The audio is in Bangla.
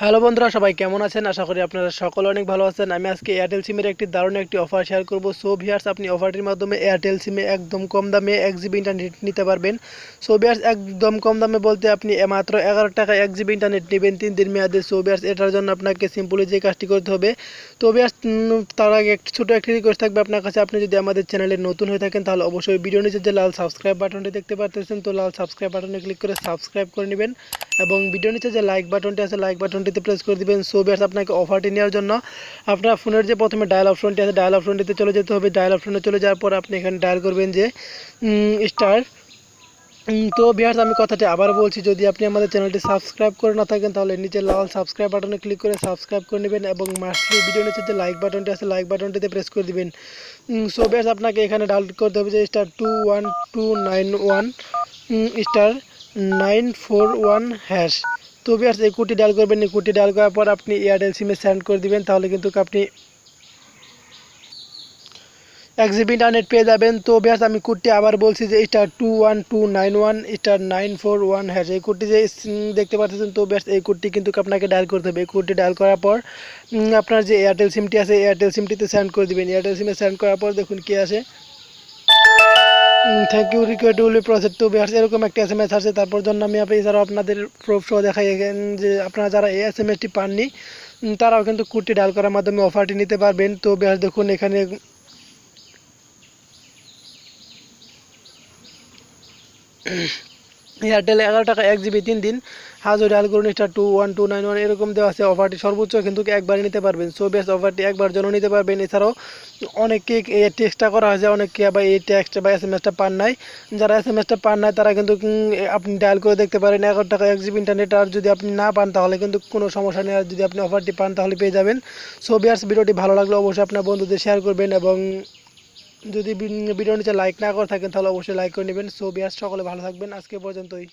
হ্যালো বন্ধুরা, সবাই কেমন আছেন? আশা করি আপনারা সকলে অনেক ভালো আছেন। আমি আজকে এয়ারটেল সিমের একটি দারুণ একটি অফার শেয়ার করব। সো ভিউয়ার্স, আপনি অফারটির মাধ্যমে এয়ারটেল সিমে একদম কম দামে 1 জিবি ইন্টারনেট নিতে পারবেন। সো ভিউয়ার্স, একদম কম দামে বলতে আপনি মাত্র 11 টাকায় 1 জিবি ইন্টারনেট নেবেন 3 দিন মেয়াদে। সো ভিউয়ার্স, এটার জন্য আপনাকে সিম্পলি যে কাজটি করতে হবে। তো ভিউয়ার্স, তার আগে ছোটো একটি রিকোয়েস্ট থাকবে আপনার কাছে। আপনি যদি আমাদের চ্যানেলে নতুন হয়ে থাকেন তাহলে অবশ্যই ভিডিও নিচে যে লাল সাবস্ক্রাইব বাটনটি দেখতে পাচ্ছেন, তো লাল সাবস্ক্রাইব বাটনে ক্লিক করে সাবস্ক্রাইব করে নেবেন এবং ভিডিও নিচে যে লাইক বাটনটি আছে লাইক বাটনটিতে প্রেস করে দিবেন। সো ভিউয়ার্স, আপনাকে অফারটি নেওয়ার জন্য আপনার ফোনের যে প্রথমে ডায়াল অপশনটি আছে ডায়াল অপশনটিতে চলে যেতে হবে। ডায়াল অপশনে চলে যাওয়ার পর আপনি এখানে ডায়াল করবেন যে স্টার। তো ভিউয়ার্স, আমি কথাটি আবার বলছি, যদি আপনি আমাদের চ্যানেলটি সাবস্ক্রাইব করে না থাকেন তাহলে নিচে লাল সাবস্ক্রাইব বাটনে ক্লিক করে সাবস্ক্রাইব করে নেবেন এবং মাস্টলি ভিডিও নিচে যে লাইক বাটনটি আছে লাইক বাটনটিতে প্রেস করে দিবেন। সো ভিউয়ার্স, আপনাকে এখানে ডায়াল করতে হবে যে *21291 *941#। তো ভিউয়ার্স, এই কোডটি ডায়াল করবেন। এই কোডটি ডায়াল করার পর আপনি এয়ারটেল সিমে সেন্ড করে দিবেন, তাহলে কিন্তু আপনি 1 জিবি ইন্টারনেট পেয়ে যাবেন। তো ভিউয়ার্স, আমি কোডটি আবার বলছি যে *21291 *941#। এই কোডটি যে দেখতে পাচ্ছেন, তো ভিউয়ার্স এই কোডটি কিন্তু আপনাকে ডায়াল করতে হবে। এই কোডটি ডায়াল করার পর আপনার যে এয়ারটেল সিমটি আছে এয়ারটেল সিমটিতে সেন্ড করে দিবেন। এয়ারটেল সিমে সেন্ড করার পর দেখুন কি আসে, thank you request will be process. তো ভিউয়ার্স, এরকম একটা এসএমএস আসে। তারপর জন্য আমি এছাড়াও আপনাদের প্রুফ সহ দেখাই যে আপনারা যারা এই এসএমএসটি পাননি তারাও কিন্তু কোডটি ডায়াল করার মাধ্যমে অফারটি নিতে পারবেন। তো ভিউয়ার্স, দেখুন এখানে এয়ারটেল 11 টাকা 1 জিবি 3 দিন, হাজো ডায়াল করুন *21291 এরকম দেওয়া আছে। অফারটি সর্বোচ্চ কিন্তু একবারই নিতে পারবেন। সো বেশ, অফারটি একবার জন্য নিতে পারবেন। এছাড়াও অনেকে এই টেক্সটটা করা হয়েছে, অনেকে আবার এই টেক্সট বা এসএমএসটা পান নাই। যারা এসএমএসটা পান নাই তারা কিন্তু আপনি ডায়াল করে দেখতে পারেন 11 টাকা 1 জিবি ইন্টারনেট। আর যদি আপনি না পান তাহলে কিন্তু কোনো সমস্যা নেই, আর যদি আপনি অফারটি পান তাহলে পেয়ে যাবেন। সো ভিউয়ার্স, ভিডিওটি ভালো লাগলে অবশ্যই আপনার বন্ধুদের শেয়ার করবেন এবং যদি ভিডিও নিচে লাইক না করে থাকেন তাহলে অবশ্যই লাইক করে নেবেন। সো ভিউয়ার্স, সকলে ভালো থাকবেন। আজকে পর্যন্তই।